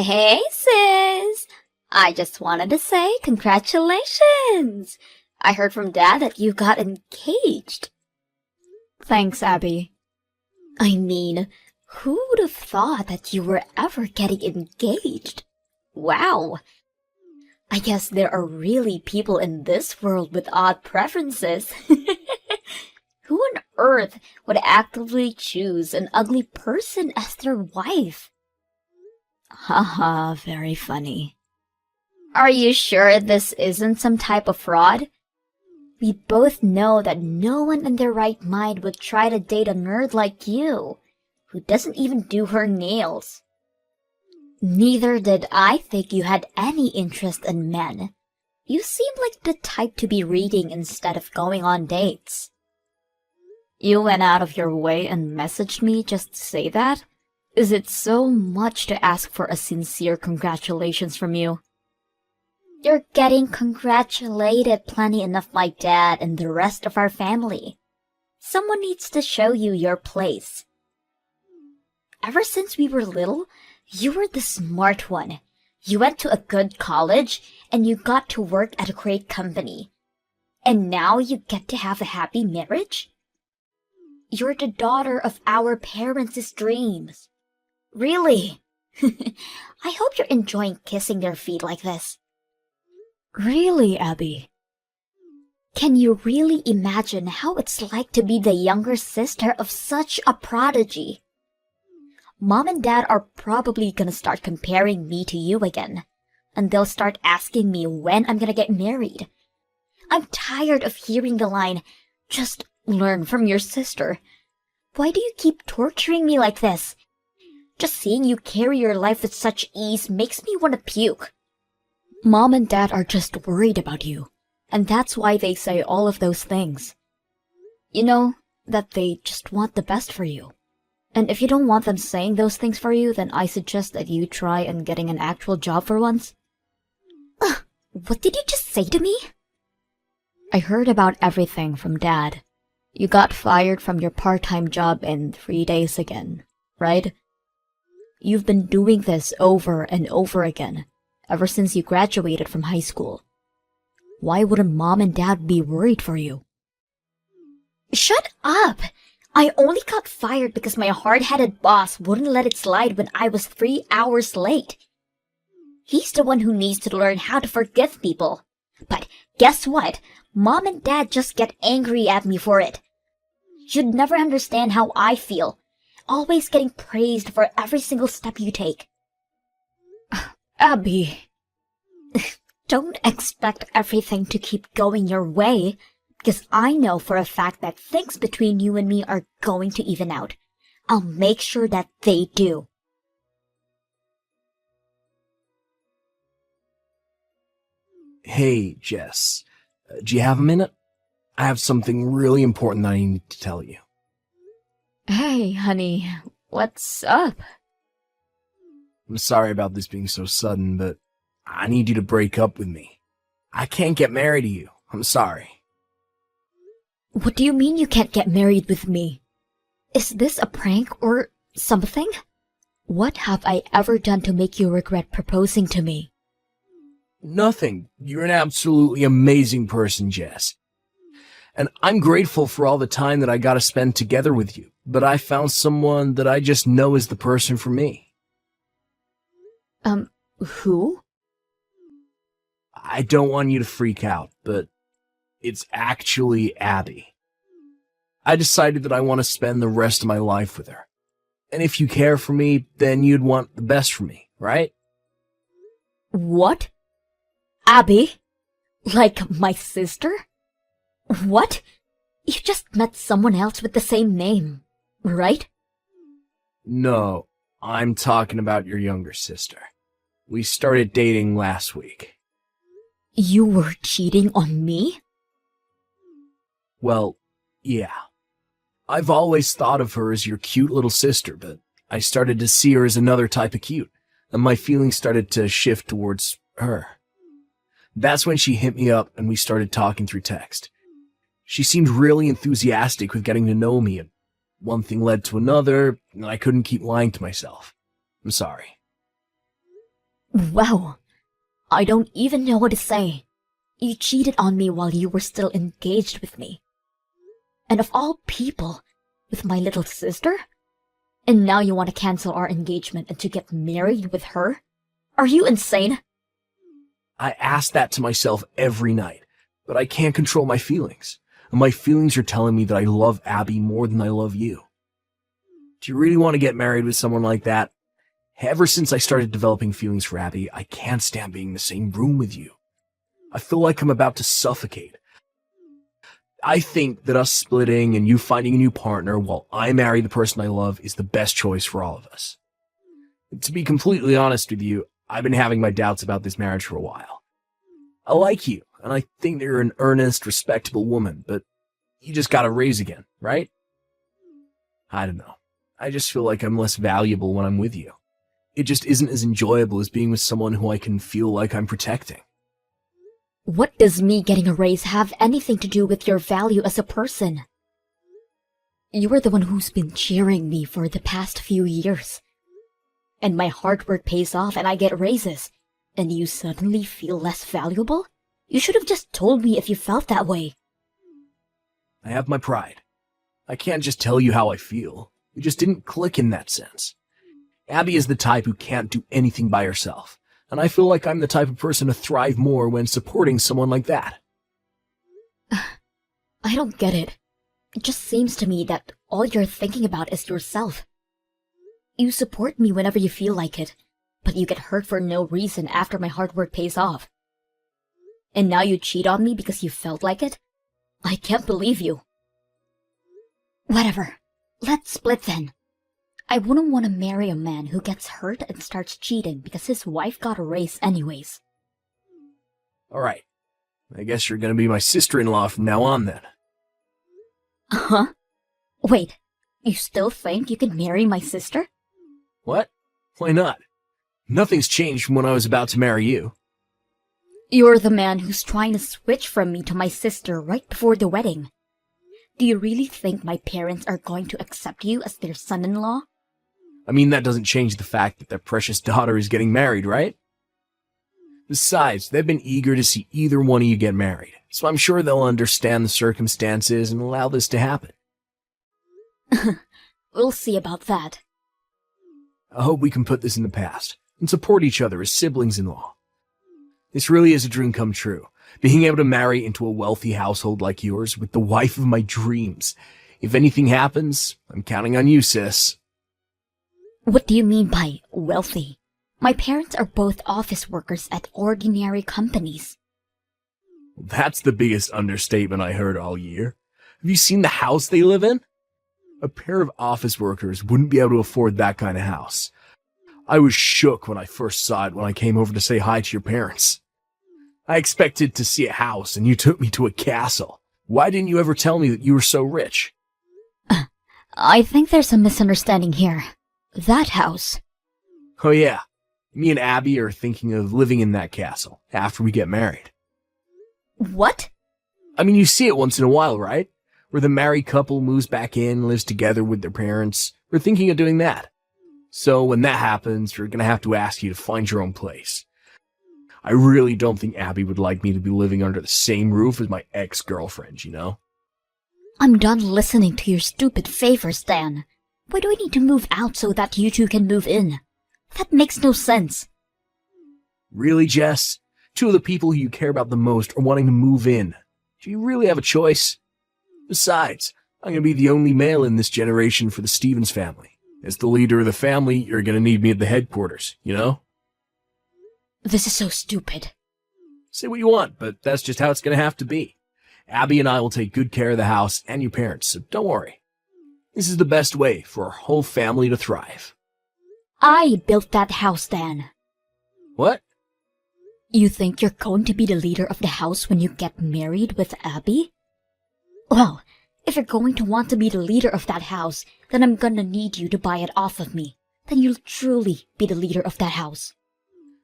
Hey, sis! I just wanted to say congratulations! I heard from Dad that you got engaged. Thanks, Abby. I mean, who would have thought that you were ever getting engaged? Wow! I guess there are really people in this world with odd preferences. Who on earth would actively choose an ugly person as their wife? Haha, very funny. Are you sure this isn't some type of fraud? We both know that no one in their right mind would try to date a nerd like you, who doesn't even do her nails. Neither did I think you had any interest in men. You seem like the type to be reading instead of going on dates. You went out of your way and messaged me just to say that? Is it so much to ask for a sincere congratulations from you? You're getting congratulated plenty enough by Dad and the rest of our family. Someone needs to show you your place. Ever since we were little, you were the smart one. You went to a good college, and you got to work at a great company. And now you get to have a happy marriage? You're the daughter of our parents' dreams. Really? I hope you're enjoying kissing their feet like this. Really, Abby? Can you really imagine how it's like to be the younger sister of such a prodigy? Mom and Dad are probably gonna start comparing me to you again, and they'll start asking me when I'm gonna get married. I'm tired of hearing the line, "Just learn from your sister." Why do you keep torturing me like this? Just seeing you carry your life with such ease makes me want to puke. Mom and Dad are just worried about you, and that's why they say all of those things. You know, that they just want the best for you. And if you don't want them saying those things for you, then I suggest that you try and getting an actual job for once. Ugh, what did you just say to me? I heard about everything from Dad. You got fired from your part-time job in 3 days again, right? You've been doing this over and over again, ever since you graduated from high school. Why wouldn't Mom and Dad be worried for you? Shut up! I only got fired because my hard-headed boss wouldn't let it slide when I was 3 hours late. He's the one who needs to learn how to forgive people. But guess what? Mom and Dad just get angry at me for it. You'd never understand how I feel, always getting praised for every single step you take. Abby. Don't expect everything to keep going your way, because I know for a fact that things between you and me are going to even out. I'll make sure that they do. Hey, Jess. Do you have a minute? I have something really important that I need to tell you. Hey, honey, what's up? I'm sorry about this being so sudden, but I need you to break up with me. I can't get married to you. I'm sorry. What do you mean you can't get married with me? Is this a prank or something? What have I ever done to make you regret proposing to me? Nothing. You're an absolutely amazing person, Jess. And I'm grateful for all the time that I got to spend together with you, but I found someone that I just know is the person for me. Who? I don't want you to freak out, but it's actually Abby. I decided that I want to spend the rest of my life with her. And if you care for me, then you'd want the best for me, right? What? Abby? Like my sister? What? You just met someone else with the same name, right? No, I'm talking about your younger sister. We started dating last week. You were cheating on me? Well, yeah. I've always thought of her as your cute little sister, but I started to see her as another type of cute, and my feelings started to shift towards her. That's when she hit me up and we started talking through text. She seemed really enthusiastic with getting to know me, and one thing led to another, and I couldn't keep lying to myself. I'm sorry. Wow. I don't even know what to say. You cheated on me while you were still engaged with me. And of all people, with my little sister? And now you want to cancel our engagement and to get married with her? Are you insane? I ask that to myself every night, but I can't control my feelings. And my feelings are telling me that I love Abby more than I love you. Do you really want to get married with someone like that? Ever since I started developing feelings for Abby, I can't stand being in the same room with you. I feel like I'm about to suffocate. I think that us splitting and you finding a new partner while I marry the person I love is the best choice for all of us. To be completely honest with you, I've been having my doubts about this marriage for a while. I like you, and I think that you're an earnest, respectable woman, but you just gotta raise again, right? I don't know. I just feel like I'm less valuable when I'm with you. It just isn't as enjoyable as being with someone who I can feel like I'm protecting. What does me getting a raise have anything to do with your value as a person? You are the one who's been cheering me for the past few years. And my hard work pays off and I get raises. And you suddenly feel less valuable? You should have just told me if you felt that way. I have my pride. I can't just tell you how I feel. We just didn't click in that sense. Abby is the type who can't do anything by herself, and I feel like I'm the type of person to thrive more when supporting someone like that. I don't get it. It just seems to me that all you're thinking about is yourself. You support me whenever you feel like it, but you get hurt for no reason after my hard work pays off. And now you cheat on me because you felt like it? I can't believe you. Whatever. Let's split then. I wouldn't want to marry a man who gets hurt and starts cheating because his wife got a raise anyways. Alright. I guess you're gonna be my sister-in-law from now on then. Huh? Wait, you still think you can marry my sister? What? Why not? Nothing's changed from when I was about to marry you. You're the man who's trying to switch from me to my sister right before the wedding. Do you really think my parents are going to accept you as their son-in-law? I mean, that doesn't change the fact that their precious daughter is getting married, right? Besides, they've been eager to see either one of you get married, so I'm sure they'll understand the circumstances and allow this to happen. We'll see about that. I hope we can put this in the past and support each other as siblings-in-law. This really is a dream come true, being able to marry into a wealthy household like yours with the wife of my dreams. If anything happens, I'm counting on you, sis. What do you mean by wealthy? My parents are both office workers at ordinary companies. That's the biggest understatement I heard all year. Have you seen the house they live in? A pair of office workers wouldn't be able to afford that kind of house. I was shook when I first saw it when I came over to say hi to your parents. I expected to see a house and you took me to a castle. Why didn't you ever tell me that you were so rich? I think there's a misunderstanding here. That house. Oh yeah, me and Abby are thinking of living in that castle after we get married. What? I mean, you see it once in a while, right? Where the married couple moves back in, lives together with their parents. We're thinking of doing that. So when that happens, we're gonna have to ask you to find your own place. I really don't think Abby would like me to be living under the same roof as my ex-girlfriend, you know? I'm done listening to your stupid favors, Dan. Why do I need to move out so that you two can move in? That makes no sense. Really, Jess? Two of the people who you care about the most are wanting to move in. Do you really have a choice? Besides, I'm gonna be the only male in this generation for the Stevens family. As the leader of the family, you're gonna need me at the headquarters, you know? This is so stupid. Say what you want, but that's just how it's gonna have to be. Abby and I will take good care of the house and your parents, so don't worry. This is the best way for our whole family to thrive. I built that house, Dan. What? You think you're going to be the leader of the house when you get married with Abby? Well, if you're going to want to be the leader of that house, then I'm gonna need you to buy it off of me. Then you'll truly be the leader of that house.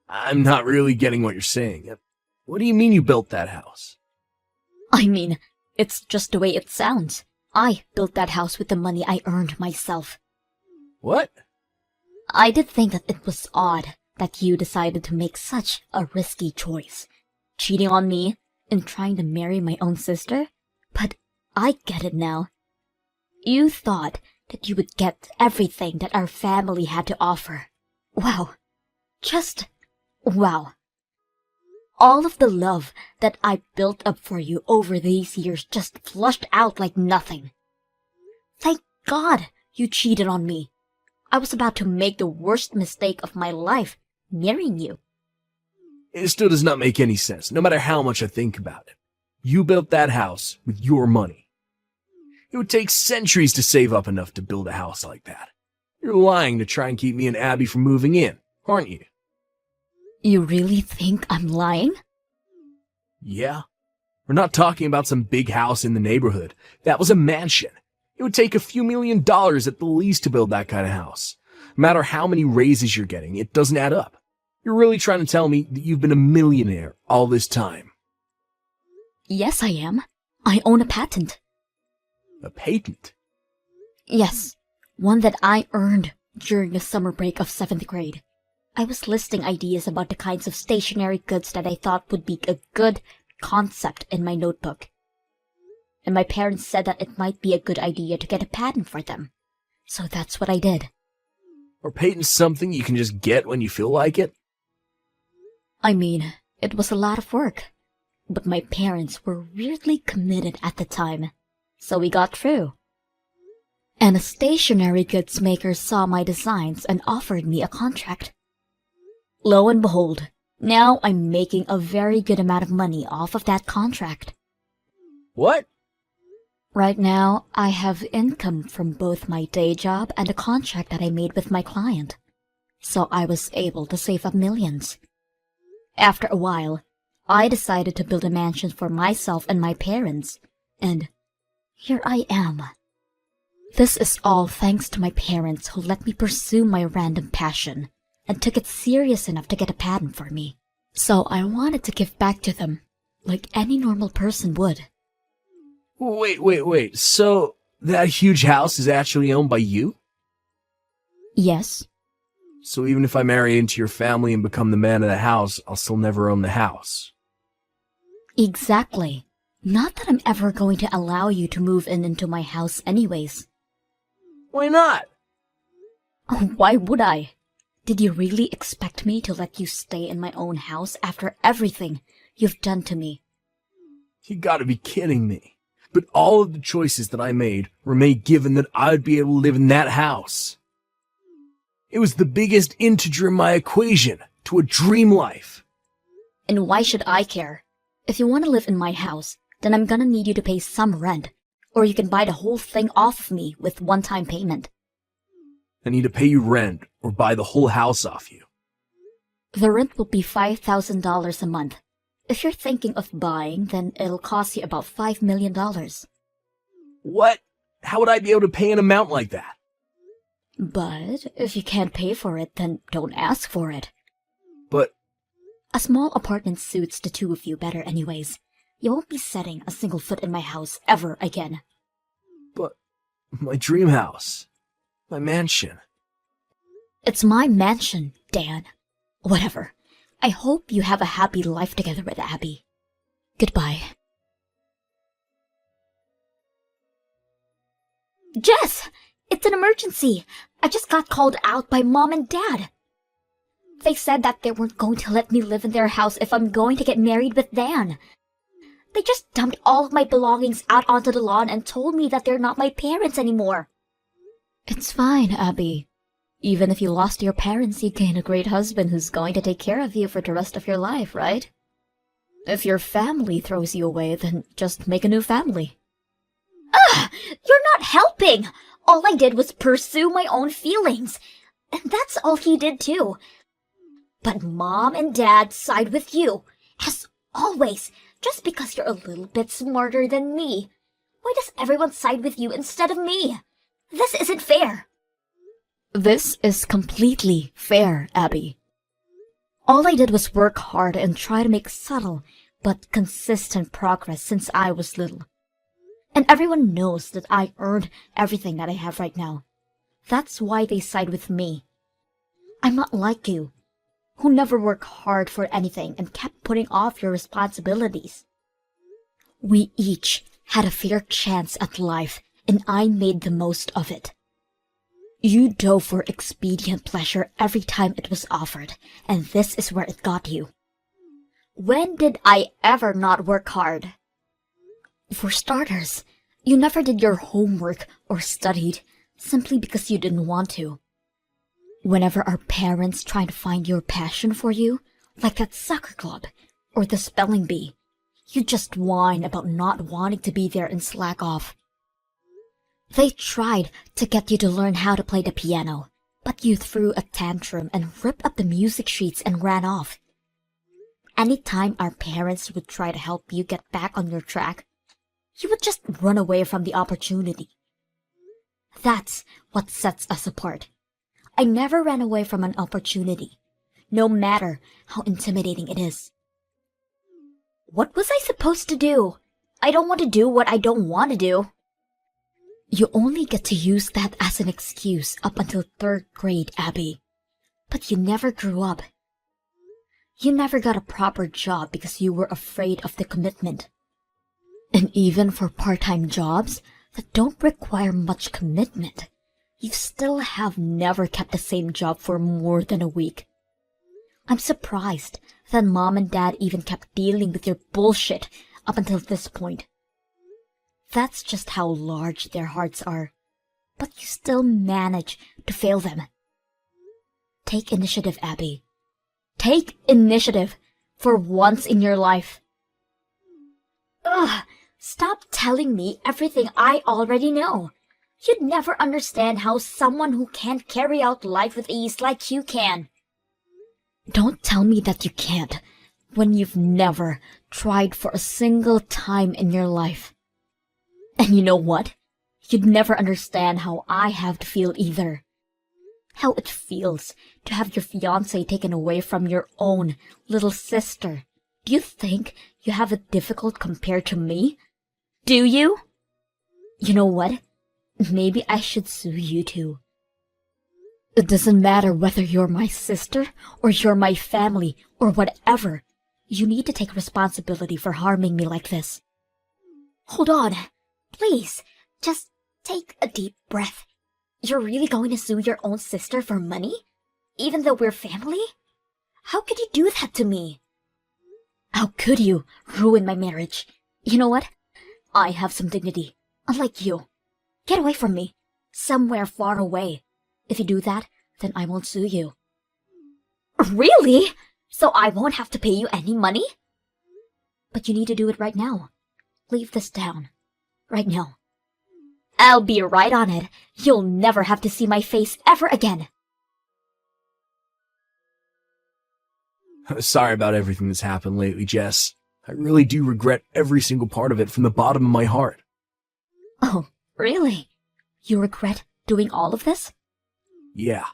I'm not really getting what you're saying. What do you mean you built that house? I mean, it's just the way it sounds. I built that house with the money I earned myself. What? I did think that it was odd that you decided to make such a risky choice, cheating on me and trying to marry my own sister. But I get it now. You thought that you would get everything that our family had to offer. Wow. Just wow. All of the love that I built up for you over these years just flushed out like nothing. Thank God you cheated on me. I was about to make the worst mistake of my life, marrying you. It still does not make any sense, no matter how much I think about it. You built that house with your money. It would take centuries to save up enough to build a house like that. You're lying to try and keep me and Abby from moving in, aren't you? You really think I'm lying? Yeah. We're not talking about some big house in the neighborhood. That was a mansion. It would take a few $1 million at the least to build that kind of house. No matter how many raises you're getting, it doesn't add up. You're really trying to tell me that you've been a millionaire all this time. Yes, I am. I own a patent. A patent? Yes, one that I earned during the summer break of 7th grade. I was listing ideas about the kinds of stationery goods that I thought would be a good concept in my notebook. And my parents said that it might be a good idea to get a patent for them. So that's what I did. Or patent's something you can just get when you feel like it? I mean, it was a lot of work. But my parents were weirdly committed at the time. So we got through. And a stationery goods maker saw my designs and offered me a contract. Lo and behold, now I'm making a very good amount of money off of that contract. What? Right now, I have income from both my day job and the contract that I made with my client. So I was able to save up millions. After a while, I decided to build a mansion for myself and my parents. And here I am. This is all thanks to my parents who let me pursue my random passion and took it serious enough to get a patent for me. So I wanted to give back to them, like any normal person would. Wait. So, that huge house is actually owned by you? Yes. So even if I marry into your family and become the man of the house, I'll still never own the house. Exactly. Not that I'm ever going to allow you to move into my house anyways. Why not? Oh, why would I? Did you really expect me to let you stay in my own house after everything you've done to me? You gotta be kidding me. But all of the choices that I made were made given that I'd be able to live in that house. It was the biggest integer in my equation to a dream life. And why should I care? If you want to live in my house, then I'm gonna need you to pay some rent. Or you can buy the whole thing off of me with one-time payment. I need to pay you rent or buy the whole house off you. The rent will be $5,000 a month. If you're thinking of buying, then it'll cost you about $5 million. What? How would I be able to pay an amount like that? But if you can't pay for it, then don't ask for it. But a small apartment suits the two of you better anyways. You won't be setting a single foot in my house ever again. But my dream house. My mansion. It's my mansion, Dan. Whatever. I hope you have a happy life together with Abby. Goodbye. Jess! It's an emergency! I just got called out by Mom and Dad. They said that they weren't going to let me live in their house if I'm going to get married with Dan. They just dumped all of my belongings out onto the lawn and told me that they're not my parents anymore. It's fine, Abby. Even if you lost your parents, you gain a great husband who's going to take care of you for the rest of your life, right? If your family throws you away, then just make a new family. Ugh! You're not helping! All I did was pursue my own feelings. And that's all he did too. But Mom and Dad side with you, as always, just because you're a little bit smarter than me. Why does everyone side with you instead of me? This isn't fair. This is completely fair, Abby. All I did was work hard and try to make subtle but consistent progress since I was little. And everyone knows that I earned everything that I have right now. That's why they side with me. I'm not like you. who never worked hard for anything and kept putting off your responsibilities. We each had a fair chance at life, and I made the most of it. You dove for expedient pleasure every time it was offered, and this is where it got you. When did I ever not work hard? For starters, you never did your homework or studied simply because you didn't want to. Whenever our parents tried to find your passion for you, like that soccer club or the spelling bee, you just whine about not wanting to be there and slack off. They tried to get you to learn how to play the piano, but you threw a tantrum and ripped up the music sheets and ran off. Anytime our parents would try to help you get back on your track, you would just run away from the opportunity. That's what sets us apart. I never ran away from an opportunity, no matter how intimidating it is. What was I supposed to do? I don't want to do what I don't want to do. You only get to use that as an excuse up until 3rd grade, Abby. But you never grew up. You never got a proper job because you were afraid of the commitment. And even for part-time jobs that don't require much commitment, you still have never kept the same job for more than a week. I'm surprised that Mom and Dad even kept dealing with your bullshit up until this point. That's just how large their hearts are, but you still manage to fail them. Take initiative, Abby. Take initiative for once in your life. Ugh, stop telling me everything I already know. You'd never understand how someone who can't carry out life with ease like you can. Don't tell me that you can't, when you've never tried for a single time in your life. And you know what? You'd never understand how I have to feel either. How it feels to have your fiancé taken away from your own little sister. Do you think you have it difficult compared to me? Do you? You know what? Maybe I should sue you too. It doesn't matter whether you're my sister or you're my family or whatever. You need to take responsibility for harming me like this. Hold on. Please, just take a deep breath. You're really going to sue your own sister for money? Even though we're family? How could you do that to me? How could you ruin my marriage? You know what? I have some dignity, unlike you. Get away from me, somewhere far away. If you do that, then I won't sue you. Really? So I won't have to pay you any money? But you need to do it right now. Leave this down. Right now. I'll be right on it. You'll never have to see my face ever again. Sorry about everything that's happened lately, Jess. I really do regret every single part of it from the bottom of my heart. Oh, really? You regret doing all of this? Yeah.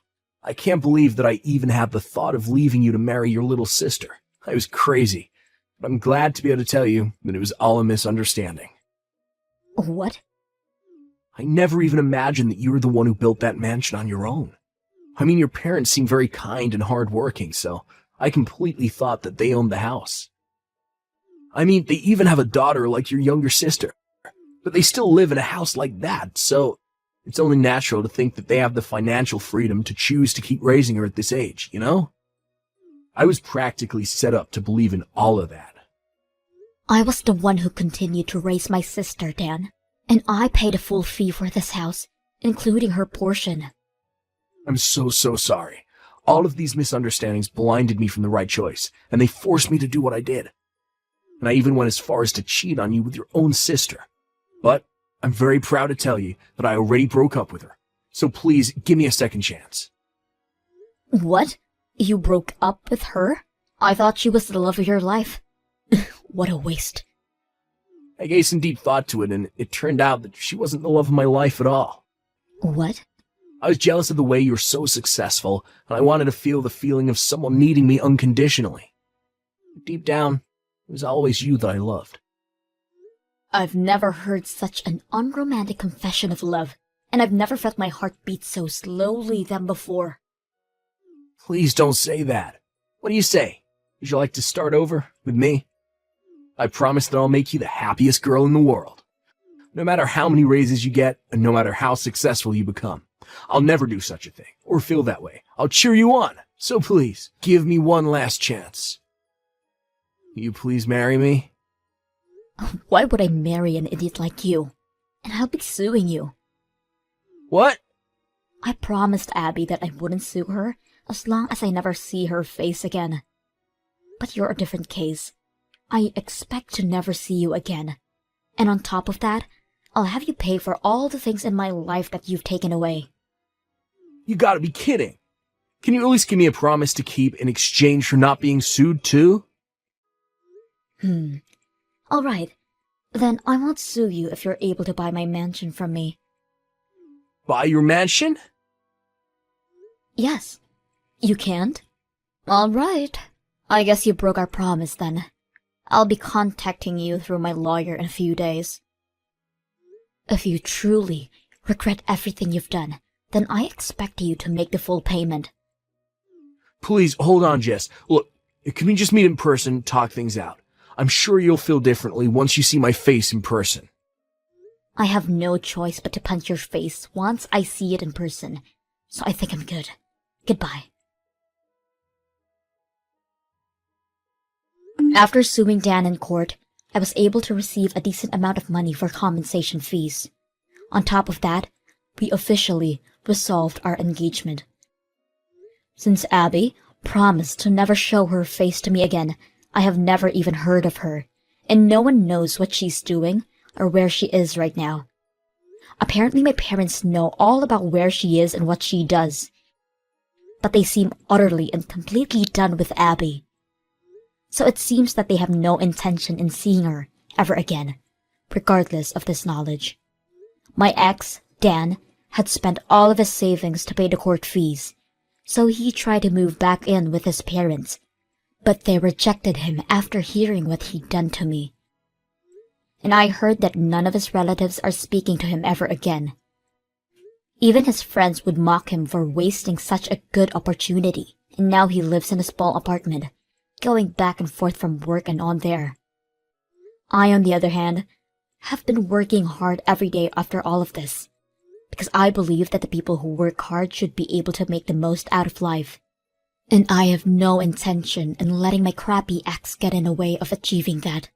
I can't believe that I even had the thought of leaving you to marry your little sister. I was crazy. But I'm glad to be able to tell you that it was all a misunderstanding. What? I never even imagined that you were the one who built that mansion on your own. I mean, your parents seem very kind and hardworking, so I completely thought that they owned the house. I mean, they even have a daughter like your younger sister, but they still live in a house like that, so it's only natural to think that they have the financial freedom to choose to keep raising her at this age, you know? I was practically set up to believe in all of that. I was the one who continued to raise my sister, Dan, and I paid a full fee for this house, including her portion. I'm so sorry. All of these misunderstandings blinded me from the right choice, and they forced me to do what I did. And I even went as far as to cheat on you with your own sister. But I'm very proud to tell you that I already broke up with her, so please give me a second chance. What? You broke up with her? I thought she was the love of your life. What a waste. I gave some deep thought to it, and it turned out that she wasn't the love of my life at all. What? I was jealous of the way you were so successful, and I wanted to feel the feeling of someone needing me unconditionally. Deep down, it was always you that I loved. I've never heard such an unromantic confession of love, and I've never felt my heart beat so slowly than before. Please don't say that. What do you say? Would you like to start over with me? I promise that I'll make you the happiest girl in the world. No matter how many raises you get, and no matter how successful you become, I'll never do such a thing, or feel that way. I'll cheer you on. So please, give me one last chance. Will you please marry me? Why would I marry an idiot like you? And I'll be suing you. What? I promised Abby that I wouldn't sue her as long as I never see her face again. But you're a different case. I expect to never see you again. And on top of that, I'll have you pay for all the things in my life that you've taken away. You gotta be kidding. Can you at least give me a promise to keep in exchange for not being sued too? Alright. Then I won't sue you if you're able to buy my mansion from me. Buy your mansion? Yes. You can't? Alright. I guess you broke our promise then. I'll be contacting you through my lawyer in a few days. If you truly regret everything you've done, then I expect you to make the full payment. Please, hold on, Jess. Look, can we just meet in person, talk things out? I'm sure you'll feel differently once you see my face in person. I have no choice but to punch your face once I see it in person, so I think I'm good. Goodbye. After suing Dan in court, I was able to receive a decent amount of money for compensation fees. On top of that, we officially resolved our engagement. Since Abby promised to never show her face to me again, I have never even heard of her, and no one knows what she's doing or where she is right now. Apparently my parents know all about where she is and what she does, but they seem utterly and completely done with Abby. So it seems that they have no intention in seeing her ever again, regardless of this knowledge. My ex, Dan, had spent all of his savings to pay the court fees, so he tried to move back in with his parents, but they rejected him after hearing what he'd done to me. And I heard that none of his relatives are speaking to him ever again. Even his friends would mock him for wasting such a good opportunity, and now he lives in a small apartment, going back and forth from work and on there. I, on the other hand, have been working hard every day after all of this, because I believe that the people who work hard should be able to make the most out of life. And I have no intention in letting my crappy ex get in the way of achieving that.